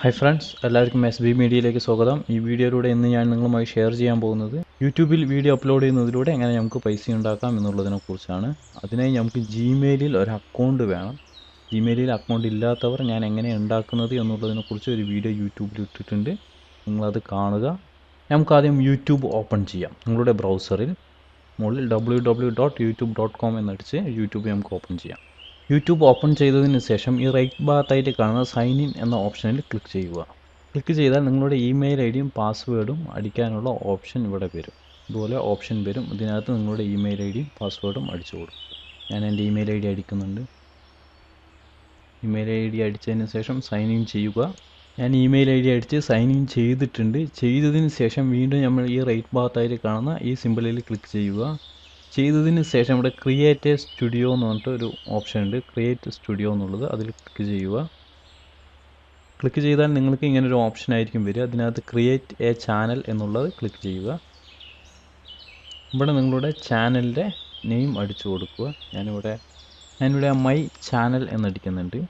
Hi friends, എല്ലാവർക്കും S B മീഡിയയിലേക്ക് സ്വാഗതം. ഈ വീഡിയോയിലൂടെ ഇന്ന് ഞാൻ നിങ്ങളുമായി ഷെയർ ചെയ്യാൻ പോകുന്നത് യൂട്യൂബിൽ വീഡിയോ അപ്ലോഡ് ചെയ്യുന്നതിലൂടെ എങ്ങനെ നമുക്ക് പൈസ ഉണ്ടാക്കാം എന്നുള്ളതിനെ കുറിച്ചാണ്. അതിനായി നമുക്ക് ജിമെയിലിൽ ഒരു അക്കൗണ്ട് വേണം. ജിമെയിലിൽ അക്കൗണ്ട് ഇല്ലാത്തവർ ഞാൻ എങ്ങനെ ഉണ്ടാക്കുന്നത് എന്നുള്ളതിനെക്കുറിച്ച് ഒരു വീഡിയോ യൂട്യൂബിൽ ഇട്ടിട്ടുണ്ട്, നിങ്ങളത് കാണുക. നമുക്കാദ്യം യൂട്യൂബ് ഓപ്പൺ ചെയ്യാം. നിങ്ങളുടെ ബ്രൗസറിൽ മുകളിൽ www.youtube.com എന്നടിച്ച് യൂട്യൂബ് നമുക്ക് ഓപ്പൺ ചെയ്യാം. യൂട്യൂബ് ഓപ്പൺ ചെയ്തതിന് ശേഷം ഈ റൈറ്റ് ഭാഗത്തായിട്ട് കാണുന്ന സൈൻ ഇൻ എന്ന ഓപ്ഷനിൽ ക്ലിക്ക് ചെയ്യുക. ക്ലിക്ക് ചെയ്താൽ നിങ്ങളുടെ ഇമെയിൽ ഐ ഡിയും പാസ്വേഡും അടിക്കാനുള്ള ഓപ്ഷൻ ഇവിടെ വരും. ഇതുപോലെ ഓപ്ഷൻ വരും. ഇതിനകത്ത് നിങ്ങളുടെ ഇമെയിൽ ഐ ഡിയും പാസ്വേഡും അടിച്ചു കൊടുക്കും. ഞാൻ എൻ്റെ ഇമെയിൽ ഐ ഡി അടിക്കുന്നുണ്ട്. ഇമെയിൽ ഐ ഡി അടിച്ചതിന് ശേഷം സൈൻ ഇൻ ചെയ്യുക. ഞാൻ ഇമെയിൽ ഐ ഡി അടിച്ച് സൈൻ ഇൻ ചെയ്തിട്ടുണ്ട്. ചെയ്തതിന് ശേഷം വീണ്ടും നമ്മൾ ഈ റൈറ്റ് ഭാഗത്തായിട്ട് കാണുന്ന ഈ സിമ്പിളിൽ ക്ലിക്ക് ചെയ്യുക. ചെയ്തതിന് ശേഷം ഇവിടെ ക്രിയേറ്റ് എ സ്റ്റുഡിയോ എന്ന് പറഞ്ഞിട്ട് ഒരു ഓപ്ഷൻ ഉണ്ട്. ക്രിയേറ്റ് സ്റ്റുഡിയോ എന്നുള്ളത് അതിൽ ക്ലിക്ക് ചെയ്യുക. ക്ലിക്ക് ചെയ്താൽ നിങ്ങൾക്ക് ഇങ്ങനൊരു ഓപ്ഷൻ ആയിരിക്കും വരിക. അതിനകത്ത് ക്രിയേറ്റ് എ ചാനൽ എന്നുള്ളത് ക്ലിക്ക് ചെയ്യുക. ഇവിടെ നിങ്ങളുടെ ചാനലിൻ്റെ നെയിം അടിച്ചു കൊടുക്കുക. ഞാനിവിടെ മൈ ചാനൽ എന്നടിക്കുന്നുണ്ട്.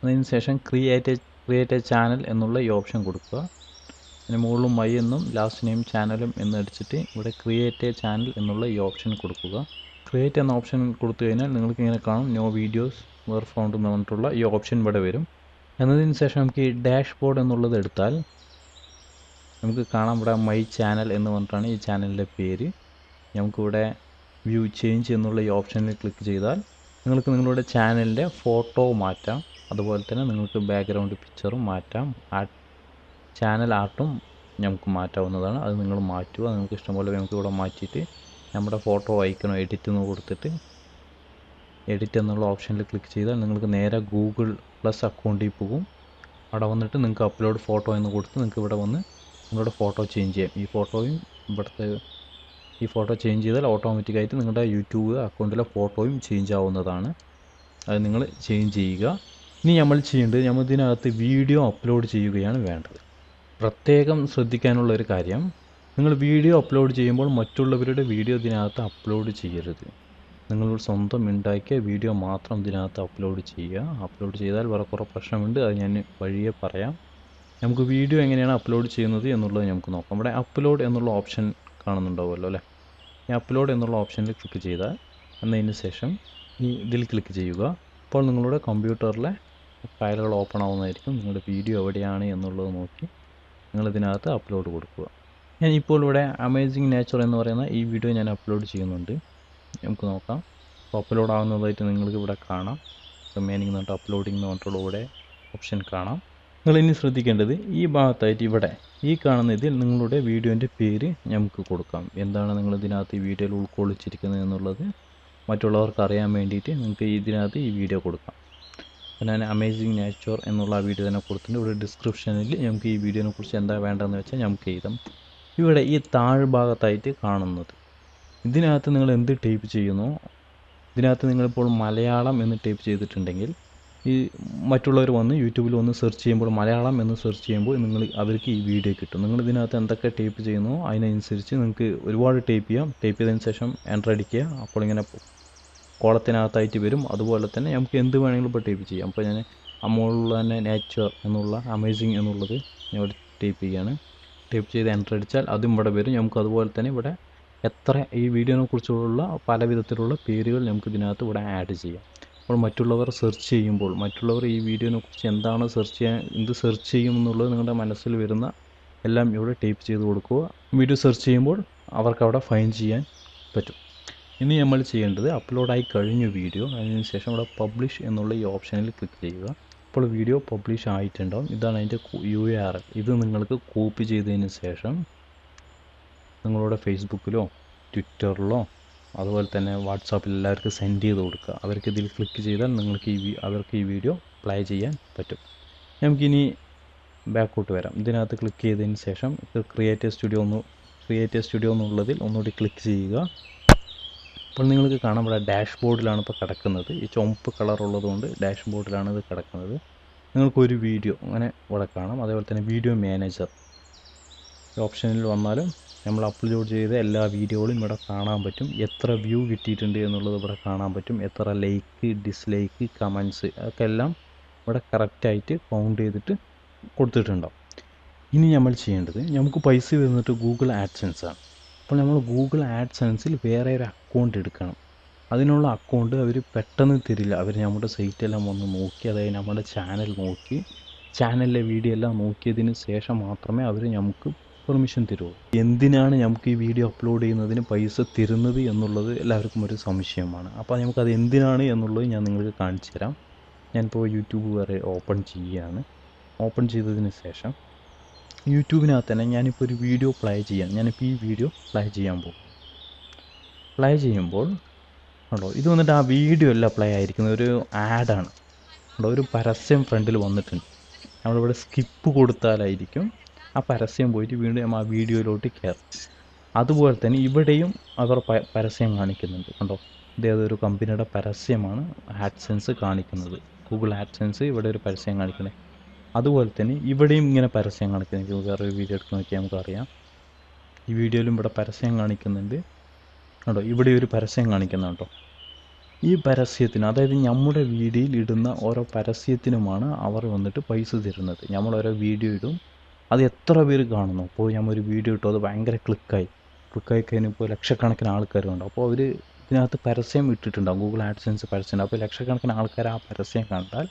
അതിന് ശേഷം ക്രിയേറ്റ് എ ചാനൽ എന്നുള്ള ഈ ഓപ്ഷൻ കൊടുക്കുക. അതിന് മുകളിലും മൈ എന്നും ലാസ്റ്റ് നെയിം ചാനലും എന്നടിച്ചിട്ട് ഇവിടെ ക്രിയേറ്റ് എ ചാനൽ എന്നുള്ള ഈ ഓപ്ഷൻ കൊടുക്കുക. ക്രിയേറ്റ് എന്ന ഓപ്ഷൻ കൊടുത്തു കഴിഞ്ഞാൽ നിങ്ങൾക്ക് ഇങ്ങനെ കാണും, നോ വീഡിയോസ് വേർ ഫൗണ്ട് എന്ന് പറഞ്ഞിട്ടുള്ള ഈ ഓപ്ഷൻ ഇവിടെ വരും. എന്നതിന് ശേഷം നമുക്ക് ഈ ഡാഷ് ബോർഡ് എന്നുള്ളത് എടുത്താൽ നമുക്ക് കാണാം, ഇവിടെ മൈ ചാനൽ എന്ന് പറഞ്ഞിട്ടാണ് ഈ ചാനലിൻ്റെ പേര്. നമുക്കിവിടെ വ്യൂ ചേഞ്ച് എന്നുള്ള ഈ ഓപ്ഷനിൽ ക്ലിക്ക് ചെയ്താൽ നിങ്ങൾക്ക് നിങ്ങളുടെ ചാനലിൻ്റെ ഫോട്ടോ മാറ്റാം. അതുപോലെ തന്നെ നിങ്ങൾക്ക് ബാക്ക്ഗ്രൗണ്ട് പിക്ചറും മാറ്റാം. ചാനൽ ആർട്ടും നമുക്ക് മാറ്റാവുന്നതാണ്. അത് നിങ്ങൾ മാറ്റുക. നിങ്ങൾക്ക് ഇഷ്ടംപോലെ നമുക്ക് ഇവിടെ മാറ്റിയിട്ട് നമ്മുടെ ഫോട്ടോ ഐക്കണോ എഡിറ്റ് എന്ന് കൊടുത്തിട്ട് എഡിറ്റ് എന്നുള്ള ഓപ്ഷനിൽ ക്ലിക്ക് ചെയ്താൽ നിങ്ങൾക്ക് നേരെ ഗൂഗിൾ പ്ലസ് അക്കൗണ്ടിൽ പോകും. അവിടെ വന്നിട്ട് നിങ്ങൾക്ക് അപ്ലോഡ് ഫോട്ടോ എന്ന് കൊടുത്ത് നിങ്ങൾക്ക് ഇവിടെ വന്ന് നിങ്ങളുടെ ഫോട്ടോ ചേഞ്ച് ചെയ്യാം. ഈ ഫോട്ടോ ചേഞ്ച് ചെയ്താൽ ഓട്ടോമാറ്റിക്കായിട്ട് നിങ്ങളുടെ യൂട്യൂബ് അക്കൗണ്ടിലെ ഫോട്ടോയും ചേഞ്ച് ആവുന്നതാണ്. അത് നിങ്ങൾ ചേഞ്ച് ചെയ്യുക. ഇനി നമ്മൾ ചെയ്യേണ്ടത്, നമ്മൾ ഇതിനകത്ത് വീഡിയോ അപ്ലോഡ് ചെയ്യുകയാണ് വേണ്ടത്. പ്രത്യേകം ശ്രദ്ധിക്കാനുള്ള ഒരു കാര്യം, നിങ്ങൾ വീഡിയോ അപ്ലോഡ് ചെയ്യുമ്പോൾ മറ്റുള്ളവരുടെ വീഡിയോ ഇതിനകത്ത് അപ്ലോഡ് ചെയ്യരുത്. നിങ്ങൾ സ്വന്തം ഉണ്ടാക്കിയ വീഡിയോ മാത്രം ഇതിനകത്ത് അപ്ലോഡ് ചെയ്യുക. അപ്ലോഡ് ചെയ്താൽ വേറെ കുറേ പ്രശ്നമുണ്ട്, അത് ഞാൻ വഴിയെ പറയാം. നമുക്ക് വീഡിയോ എങ്ങനെയാണ് അപ്ലോഡ് ചെയ്യുന്നത് എന്നുള്ളത് നമുക്ക് നോക്കാം. ഇവിടെ അപ്ലോഡ് എന്നുള്ള ഓപ്ഷൻ കാണുന്നുണ്ടാവുമല്ലോ അല്ലേ? ഈ അപ്ലോഡ് എന്നുള്ള ഓപ്ഷനിൽ ക്ലിക്ക് ചെയ്താൽ എന്നതിന് ശേഷം ഇതിൽ ക്ലിക്ക് ചെയ്യുക. അപ്പോൾ നിങ്ങളുടെ കമ്പ്യൂട്ടറിലെ ഫയലുകൾ ഓപ്പൺ ആവുന്നതായിരിക്കും. നിങ്ങളുടെ വീഡിയോ എവിടെയാണ് എന്നുള്ളത് നോക്കി നിങ്ങളിതിനകത്ത് അപ്ലോഡ് കൊടുക്കുക. ഞാനിപ്പോൾ ഇവിടെ അമേസിങ് നേച്ചർ എന്ന് പറയുന്ന ഈ വീഡിയോ ഞാൻ അപ്ലോഡ് ചെയ്യുന്നുണ്ട്. നമുക്ക് നോക്കാം. അപ്പോൾ അപ്ലോഡ് ആവുന്നതായിട്ട് നിങ്ങൾക്ക് ഇവിടെ കാണാം. റിമൈനിങ് എന്ന് പറഞ്ഞിട്ട് അപ്ലോഡിംഗ് എന്ന് പറഞ്ഞിട്ടുള്ള ഇവിടെ ഓപ്ഷൻ കാണാം. നിങ്ങളിനി ശ്രദ്ധിക്കേണ്ടത്, ഈ ഭാഗത്തായിട്ട് ഇവിടെ ഈ കാണുന്ന ഇതിൽ നിങ്ങളുടെ വീഡിയോൻ്റെ പേര് നമുക്ക് കൊടുക്കാം. എന്താണ് നിങ്ങൾ ഇതിനകത്ത് ഈ വീഡിയോയിൽ ഉൾക്കൊള്ളിച്ചിരിക്കുന്നത് എന്നുള്ളത് മറ്റുള്ളവർക്ക് അറിയാൻ വേണ്ടിയിട്ട് നിങ്ങൾക്ക് ഇതിനകത്ത് ഈ വീഡിയോ കൊടുക്കാം. അപ്പോൾ ഞാൻ അമേസിങ് നേച്ചർ എന്നുള്ള വീഡിയോ തന്നെ കൊടുത്തിട്ടുണ്ട്. ഇവിടെ ഡിസ്ക്രിപ്ഷനിൽ നമുക്ക് ഈ വീഡിയോനെ കുറിച്ച് എന്താ വേണ്ടതെന്ന് വെച്ചാൽ നമുക്ക് എഴുതാം. ഇവിടെ ഈ താഴ്ഭാഗത്തായിട്ട് കാണുന്നത്, ഇതിനകത്ത് നിങ്ങൾ എന്ത് ടൈപ്പ് ചെയ്യുന്നു, ഇതിനകത്ത് നിങ്ങളിപ്പോൾ മലയാളം എന്ന് ടൈപ്പ് ചെയ്തിട്ടുണ്ടെങ്കിൽ ഈ മറ്റുള്ളവർ വന്ന് യൂട്യൂബിൽ വന്ന് സെർച്ച് ചെയ്യുമ്പോൾ മലയാളം എന്ന് സെർച്ച് ചെയ്യുമ്പോൾ അവർക്ക് ഈ വീഡിയോ കിട്ടും. നിങ്ങൾ ഇതിനകത്ത് എന്തൊക്കെ ടൈപ്പ് ചെയ്യുന്നു അതിനനുസരിച്ച് നിങ്ങൾക്ക് ഒരുപാട് ടൈപ്പ് ചെയ്യാം. ടൈപ്പ് ചെയ്തതിന് ശേഷം എൻ്റർ അടിക്കുക. അപ്പോൾ ഇങ്ങനെ കോളത്തിനകത്തായിട്ട് വരും. അതുപോലെ തന്നെ നമുക്ക് എന്ത് വേണമെങ്കിലും ഇപ്പോൾ ടൈപ്പ് ചെയ്യാം. അപ്പോൾ ഞാൻ മുകളിൽ തന്നെ നേച്ചർ എന്നുള്ള അമേസിങ് എന്നുള്ളത് ഞാൻ ഇവിടെ ടൈപ്പ് ചെയ്യുകയാണ്. ടൈപ്പ് ചെയ്ത് എൻ്റർ അടിച്ചാൽ അതും ഇവിടെ വരും. നമുക്ക് അതുപോലെ തന്നെ ഇവിടെ ഈ വീഡിയോനെ കുറിച്ചുള്ള പല വിധത്തിലുള്ള പേരുകൾ നമുക്ക് ഇതിനകത്ത് ഇവിടെ ആഡ് ചെയ്യാം. അപ്പോൾ മറ്റുള്ളവർ സെർച്ച് ചെയ്യുമ്പോൾ മറ്റുള്ളവർ ഈ വീഡിയോനെ കുറിച്ച് എന്താണ് എന്ത് സെർച്ച് ചെയ്യും എന്നുള്ളത് നിങ്ങളുടെ മനസ്സിൽ വരുന്ന എല്ലാം ഇവിടെ ടൈപ്പ് ചെയ്ത് കൊടുക്കുക. വീഡിയോ സെർച്ച് ചെയ്യുമ്പോൾ അവർക്ക് അവിടെ ഫൈൻഡ് ചെയ്യാൻ പറ്റും. ഇനി നമ്മൾ ചെയ്യേണ്ടത്, അപ്ലോഡായി കഴിഞ്ഞു വീഡിയോ, അതിനുശേഷം ഇവിടെ പബ്ലിഷ് എന്നുള്ള ഈ ഓപ്ഷനിൽ ക്ലിക്ക് ചെയ്യുക. അപ്പോൾ വീഡിയോ പബ്ലിഷ് ആയിട്ടുണ്ടാവും. ഇതാണ് അതിൻ്റെ URL. ഇത് നിങ്ങൾക്ക് കോപ്പി ചെയ്തതിന് ശേഷം നിങ്ങളുടെ ഫേസ്ബുക്കിലോ ട്വിറ്ററിലോ അതുപോലെ തന്നെ വാട്സാപ്പിൽ എല്ലാവർക്കും സെൻഡ് ചെയ്ത് കൊടുക്കുക. അവർക്ക് ഇതിൽ ക്ലിക്ക് ചെയ്താൽ അവർക്ക് ഈ വീഡിയോ പ്ലേ ചെയ്യാൻ പറ്റും. നമുക്കിനി ബാക്കോട്ട് വരാം. ഇതിനകത്ത് ക്ലിക്ക് ചെയ്തതിന് ശേഷം ക്രിയേറ്റ് എ സ്റ്റുഡിയോ എന്നുള്ളതിൽ ഒന്നുകൂടി ക്ലിക്ക് ചെയ്യുക. അപ്പോൾ നിങ്ങൾക്ക് കാണാം, ഇവിടെ ഡാഷ് ബോർഡിലാണ് ഇപ്പോൾ കിടക്കുന്നത്. ഈ ചുവപ്പ് കളറുള്ളതുകൊണ്ട് ഡാഷ് ബോർഡിലാണ് ഇത് കിടക്കുന്നത്. നിങ്ങൾക്കൊരു വീഡിയോ അങ്ങനെ ഇവിടെ കാണാം. അതേപോലെ തന്നെ വീഡിയോ മാനേജർ ഓപ്ഷനിൽ വന്നാലും നമ്മൾ അപ്ലോഡ് ചെയ്ത എല്ലാ വീഡിയോകളും ഇവിടെ കാണാൻ പറ്റും. എത്ര വ്യൂ കിട്ടിയിട്ടുണ്ട് എന്നുള്ളത് ഇവിടെ കാണാൻ പറ്റും. എത്ര ലൈക്ക്, ഡിസ്ലൈക്ക്, കമൻസ് ഒക്കെ എല്ലാം ഇവിടെ കറക്റ്റായിട്ട് കൗണ്ട് ചെയ്തിട്ട് കൊടുത്തിട്ടുണ്ടാവും. ഇനി നമ്മൾ ചെയ്യേണ്ടത്, നമുക്ക് പൈസ വരുന്നിട്ട് ഗൂഗിൾ ആഡ്സെൻസ് ആണ്. അപ്പോൾ നമ്മൾ ഗൂഗിൾ ആഡ്സെൻസിൽ വേറെ ഒരു അക്കൗണ്ട് എടുക്കണം. അതിനുള്ള അക്കൗണ്ട് അവർ പെട്ടെന്ന് തരില്ല. അവർ നമ്മുടെ സൈറ്റെല്ലാം വന്ന് നോക്കി, അതായത് നമ്മുടെ ചാനൽ നോക്കി, ചാനലിലെ വീഡിയോ എല്ലാം നോക്കിയതിന് ശേഷം മാത്രമേ അവർ നമുക്ക് പെർമിഷൻ തരുള്ളൂ. എന്തിനാണ് നമുക്ക് ഈ വീഡിയോ അപ്ലോഡ് ചെയ്യുന്നതിന് പൈസ തരുന്നത് എന്നുള്ളത് എല്ലാവർക്കും ഒരു സംശയമാണ്. അപ്പോൾ നമുക്കത് എന്തിനാണ് എന്നുള്ളത് ഞാൻ നിങ്ങൾക്ക് കാണിച്ചു തരാം. ഞാനിപ്പോൾ യൂട്യൂബ് വരെ ഓപ്പൺ ചെയ്യുകയാണ്. ഓപ്പൺ ചെയ്തതിന് ശേഷം യൂട്യൂബിനകത്ത് തന്നെ ഞാനിപ്പോൾ ഒരു വീഡിയോ പ്ലേ ചെയ്യാം. ഞാനിപ്പോൾ ഈ വീഡിയോ പ്ലേ ചെയ്യാൻ പോകും. പ്ലേ ചെയ്യുമ്പോൾ ഉണ്ടോ, ഇത് വന്നിട്ട് ആ വീഡിയോ അല്ല പ്ലേ ആയിരിക്കുന്നത്, ഒരു ആഡാണ്. ഉണ്ടോ, ഒരു പരസ്യം ഫ്രണ്ടിൽ വന്നിട്ടുണ്ട്. നമ്മളിവിടെ സ്കിപ്പ് കൊടുത്താലായിരിക്കും ആ പരസ്യം പോയിട്ട് വീണ്ടും ആ വീഡിയോയിലോട്ട് കയറും. അതുപോലെ തന്നെ ഇവിടെയും അവർ പരസ്യം കാണിക്കുന്നുണ്ട്. കണ്ടോ, ഇതേതൊരു കമ്പനിയുടെ പരസ്യമാണ് ആഡ്സെൻസ് കാണിക്കുന്നത്. ഗൂഗിൾ ആഡ്സെൻസ് ഇവിടെ ഒരു പരസ്യം കാണിക്കുന്നത്. അതുപോലെ തന്നെ ഇവിടെയും ഇങ്ങനെ പരസ്യം കാണിക്കുന്നത്. വേറൊരു വീഡിയോ എടുത്ത് നോക്കിയാൽ നമുക്കറിയാം. ഈ വീഡിയോയിലും ഇവിടെ പരസ്യം കാണിക്കുന്നുണ്ട്. കേട്ടോ, ഇവിടെ ഒരു പരസ്യം കാണിക്കുന്നുണ്ടോ. ഈ പരസ്യത്തിന്, അതായത് നമ്മുടെ വീഡിയോയിൽ ഇടുന്ന ഓരോ പരസ്യത്തിനുമാണ് അവർ വന്നിട്ട് പൈസ തരുന്നത്. നമ്മൾ ഓരോ വീഡിയോ ഇടും, അത് എത്ര പേര് കാണുന്നു. അപ്പോൾ നമ്മൾ ഒരു വീഡിയോ ഇട്ടു, അത് ഭയങ്കര ക്ലിക്കായി കഴിഞ്ഞപ്പോൾ ലക്ഷക്കണക്കിന് ആൾക്കാരുണ്ടാവും. അപ്പോൾ അവർ ഇതിനകത്ത് പരസ്യം ഇട്ടിട്ടുണ്ടാകും, ഗൂഗിൾ ആഡ്സെൻസ് പരസ്യം. അപ്പോൾ ലക്ഷക്കണക്കിന് ആൾക്കാർ ആ പരസ്യം കണ്ടാൽ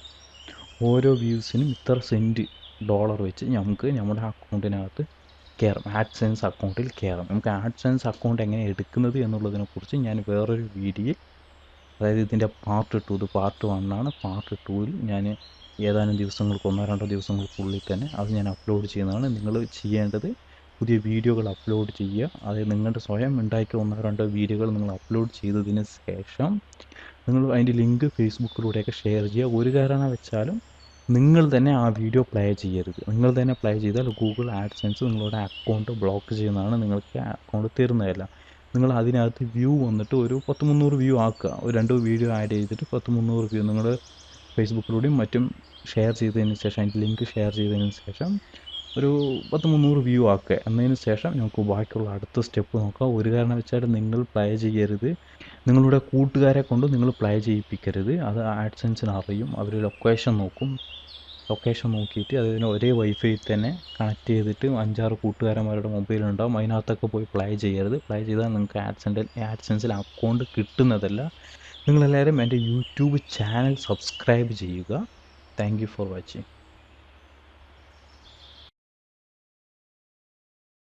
ഓരോ വ്യൂസിനും ഇത്ര സെൻറ്റ് ഡോളർ വെച്ച് നമുക്ക് നമ്മുടെ അക്കൗണ്ടിനകത്ത് കയറും, ആഡ്സെൻസ് അക്കൗണ്ടിൽ കയറും. നമുക്ക് ആഡ്സെൻസ് അക്കൗണ്ട് എങ്ങനെ എടുക്കുന്നത് എന്നുള്ളതിനെക്കുറിച്ച് ഞാൻ വേറൊരു വീഡിയോയിൽ, അതായത് ഇതിൻ്റെ പാർട്ട് 2, ഇത് പാർട്ട് 1 ആണ്. പാർട്ട് 2ൽ ഞാൻ ഏതാനും ദിവസങ്ങൾക്ക്, 1-2 ദിവസങ്ങൾക്കുള്ളിൽ തന്നെ അത് ഞാൻ അപ്ലോഡ് ചെയ്യുന്നതാണ്. നിങ്ങൾ ചെയ്യേണ്ടത് പുതിയ വീഡിയോകൾ അപ്ലോഡ് ചെയ്യുക. അതായത് നിങ്ങളുടെ സ്വയം ഉണ്ടാക്കിയ 1-2 വീഡിയോകൾ നിങ്ങൾ അപ്ലോഡ് ചെയ്തതിന് ശേഷം നിങ്ങൾ അതിൻ്റെ ലിങ്ക് ഫേസ്ബുക്കിലൂടെയൊക്കെ ഷെയർ ചെയ്യുക. ഒരു കാരണവശാലും നിങ്ങൾ തന്നെ ആ വീഡിയോ പ്ലേ ചെയ്യരുത്. നിങ്ങൾ തന്നെ പ്ലേ ചെയ്താൽ ഗൂഗിൾ ആഡ്സെൻസ് നിങ്ങളുടെ അക്കൗണ്ട് ബ്ലോക്ക് ചെയ്യുന്നതാണ്, നിങ്ങൾക്ക് അക്കൗണ്ട് തരുന്നതല്ല. നിങ്ങൾ അതിനകത്ത് വ്യൂ വന്നിട്ട് ഒരു 10-300 വ്യൂ ആക്കുക. ഒരു 2 വീഡിയോ ആഡ് ചെയ്തിട്ട് 10-300 വ്യൂ നിങ്ങൾ ഫേസ്ബുക്കിലൂടെയും മറ്റും ഷെയർ ചെയ്തതിന് ശേഷം, അതിൻ്റെ ലിങ്ക് ഷെയർ ചെയ്തതിന് ശേഷം ഒരു 10-300 വ്യൂ ആക്കുക. എന്നതിന് ശേഷം നമുക്ക് ബാക്കിയുള്ള അടുത്ത സ്റ്റെപ്പ് നോക്കാം. ഒരു കാരണവശാലും നിങ്ങൾ പ്ലേ ചെയ്യരുത്. നിങ്ങളുടെ കൂട്ടുകാരെ കൊണ്ട് നിങ്ങൾ പ്ലേ ചെയ്യിപ്പിക്കരുത്. അത് ആഡ്സെൻസിന് അറിയും. അവർ ലൊക്കേഷൻ നോക്കും. ലൊക്കേഷൻ നോക്കിയിട്ട് അതിന് ഒരേ വൈഫൈ തന്നെ കണക്ട് ചെയ്തിട്ട് 5-6 കൂട്ടുകാരന്മാരുടെ മൊബൈലുണ്ടാവും, അതിനകത്തൊക്കെ പോയി പ്ലേ ചെയ്യരുത്. പ്ലേ ചെയ്താൽ നിങ്ങൾക്ക് ആഡ്സെൻസിൽ അക്കൗണ്ട് കിട്ടുന്നതല്ല. നിങ്ങളെല്ലാവരും എൻ്റെ യൂട്യൂബ് ചാനൽ സബ്സ്ക്രൈബ് ചെയ്യുക. Thank you for watching.